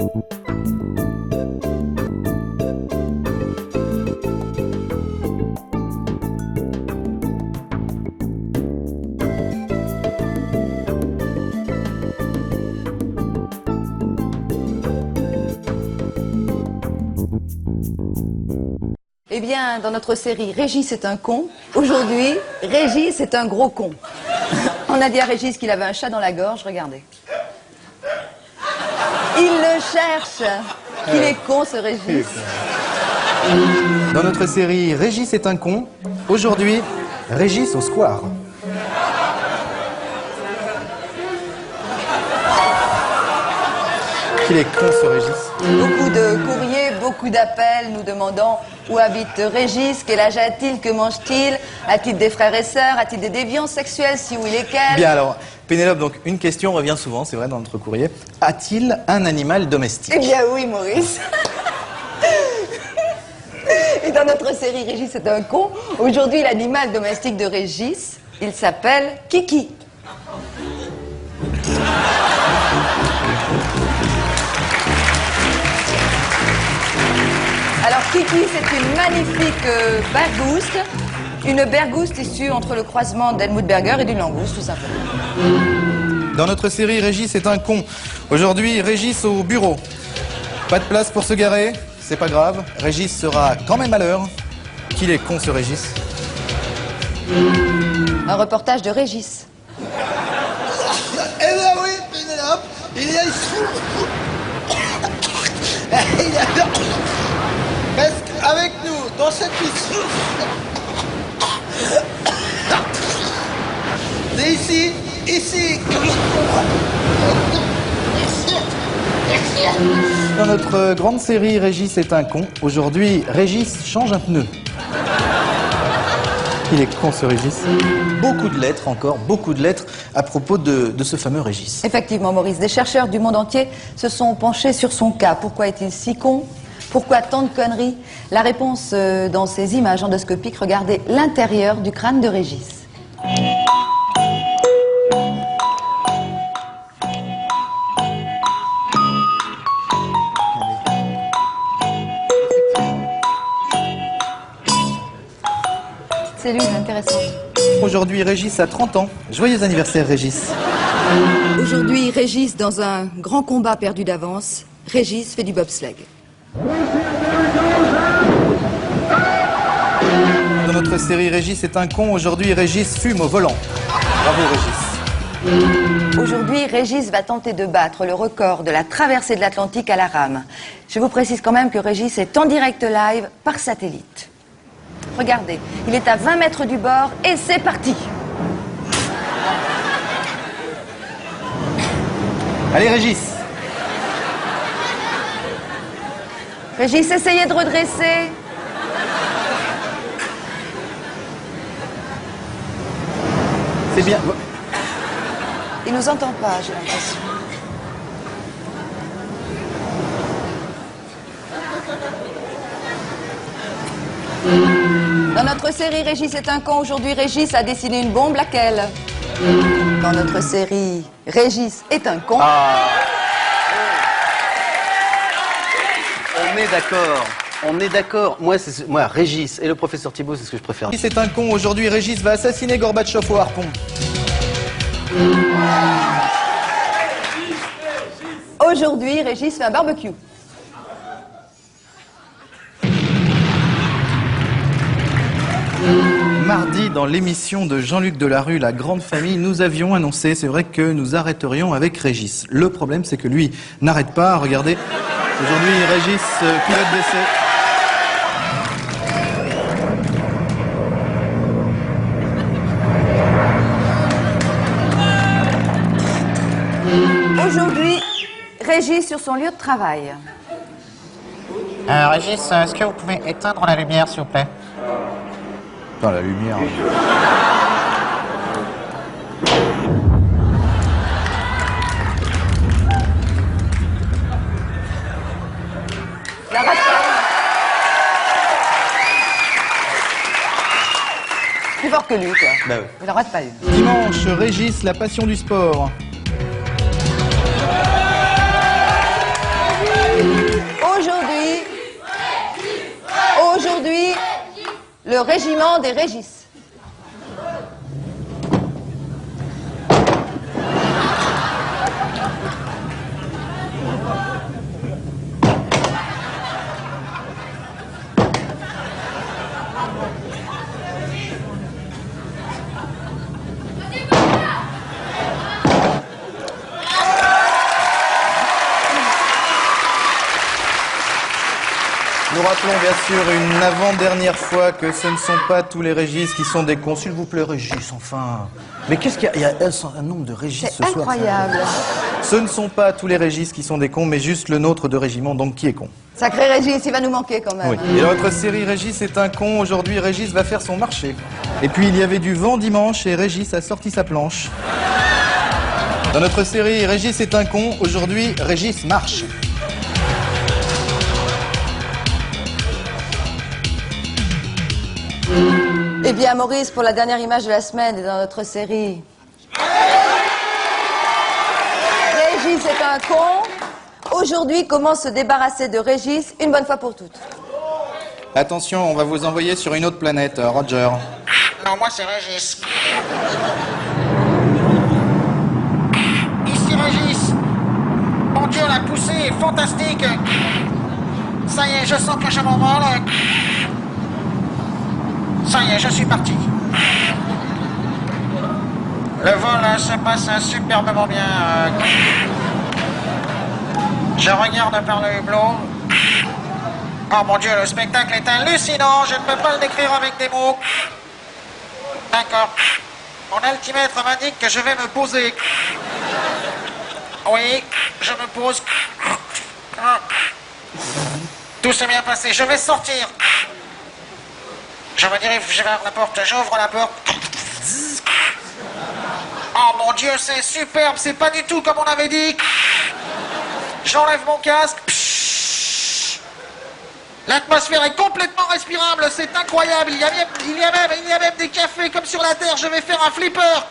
Eh bien, dans notre série Régis est un con, aujourd'hui, Régis est un gros con. On a dit à Régis qu'il avait un chat dans la gorge, regardez. Il le cherche. Qu'il est con, ce Régis. Dans notre série Régis est un con, aujourd'hui, Régis au square. Qu'il est con, ce Régis. Beaucoup de courriers, beaucoup d'appels nous demandant où habite Régis, quel âge a-t-il, que mange-t-il, a-t-il des frères et sœurs, a-t-il des déviances sexuelles, si oui, lesquelles? Bien alors, Pénélope, donc une question revient souvent, c'est vrai, dans notre courrier. A-t-il un animal domestique? Eh bien oui, Maurice. Et dans notre série Régis est un con, aujourd'hui l'animal domestique de Régis, il s'appelle Kiki. Alors Kiki, c'est une magnifique bergouste, une bergouste issue entre le croisement d'Helmut Berger et d'une langouste, tout simplement. Dans notre série Régis est un con, aujourd'hui, Régis au bureau. Pas de place pour se garer, c'est pas grave, Régis sera quand même à l'heure. Qu'il est con, ce Régis. Un reportage de Régis. Eh ben oui, Pénélope, il est presque avec nous dans cette mission. C'est ici. Dans notre grande série Régis est un con, aujourd'hui, Régis change un pneu. Il est con, ce Régis. Beaucoup de lettres encore, beaucoup de lettres à propos de ce fameux Régis. Effectivement, Maurice, des chercheurs du monde entier se sont penchés sur son cas. Pourquoi est-il si con? Pourquoi tant de conneries? La réponse dans ces images endoscopiques. Regardez l'intérieur du crâne de Régis. Cellule intéressante. Aujourd'hui, Régis a 30 ans. Joyeux anniversaire, Régis. Aujourd'hui, Régis, dans un grand combat perdu d'avance, Régis fait du bobsleigh. Dans notre série Régis est un con, aujourd'hui, Régis fume au volant. Bravo, Régis. Aujourd'hui, Régis va tenter de battre le record de la traversée de l'Atlantique à la rame. Je vous précise quand même que Régis est en direct live par satellite. Regardez, il est à 20 mètres du bord et c'est parti. Allez, Régis. Régis, essayez de redresser. C'est bien. Il nous entend pas, j'ai l'impression. Dans notre série Régis est un con, aujourd'hui Régis a dessiné une bombe, laquelle? Dans notre série Régis est un con. On est d'accord. On est d'accord. Moi, Régis et le professeur Thibault, c'est ce que je préfère. Régis est un con, aujourd'hui, Régis va assassiner Gorbatchev au harpon. Aujourd'hui, Régis fait un barbecue. Mardi, dans l'émission de Jean-Luc Delarue, La Grande Famille, nous avions annoncé, c'est vrai, que nous arrêterions avec Régis. Le problème, c'est que lui n'arrête pas. Regardez, aujourd'hui, Régis, pilote d'essai. Aujourd'hui, Régis sur son lieu de travail. Régis, est-ce que vous pouvez éteindre la lumière, s'il vous plaît? Dans la lumière. La rate pas. Plus fort que lui, quoi. Bah oui. Il en rate pas une. Dimanche, Régis, la passion du sport. le régiment des Régis. Nous rappelons bien sûr une avant-dernière fois que ce ne sont pas tous les Régis qui sont des cons. S'il vous plaît, Régis, enfin. Mais qu'est-ce qu'il y a? Il y a un nombre de Régis ce C'est soir. incroyable. Ce ne sont pas tous les Régis qui sont des cons, mais juste le nôtre de régiment, donc qui est con. Sacré Régis, il va nous manquer quand même. Oui. Et dans notre série Régis est un con, aujourd'hui Régis va faire son marché. Et puis il y avait du vent dimanche et Régis a sorti sa planche. Dans notre série Régis est un con, aujourd'hui Régis marche. Eh bien, Maurice, pour la dernière image de la semaine et dans notre série. Régis est un con. Aujourd'hui, comment se débarrasser de Régis une bonne fois pour toutes. Attention, on va vous envoyer sur une autre planète, Roger. Non, moi c'est Régis. Ici Régis. Mon Dieu, la poussée est fantastique. Ça y est, je sens que je m'envole. Ça y est, je suis parti. Le vol se passe superbement bien. Je regarde par le hublot. Oh mon Dieu, le spectacle est hallucinant. Je ne peux pas le décrire avec des mots. D'accord. Mon altimètre m'indique que je vais me poser. Oui, je me pose. Tout s'est bien passé. Je vais sortir. Je me dirige vers la porte. J'ouvre la porte. Oh mon Dieu, c'est superbe. C'est pas du tout comme on avait dit. J'enlève mon casque. L'atmosphère est complètement respirable. C'est incroyable. Il y a même des cafés comme sur la Terre. Je vais faire un flipper.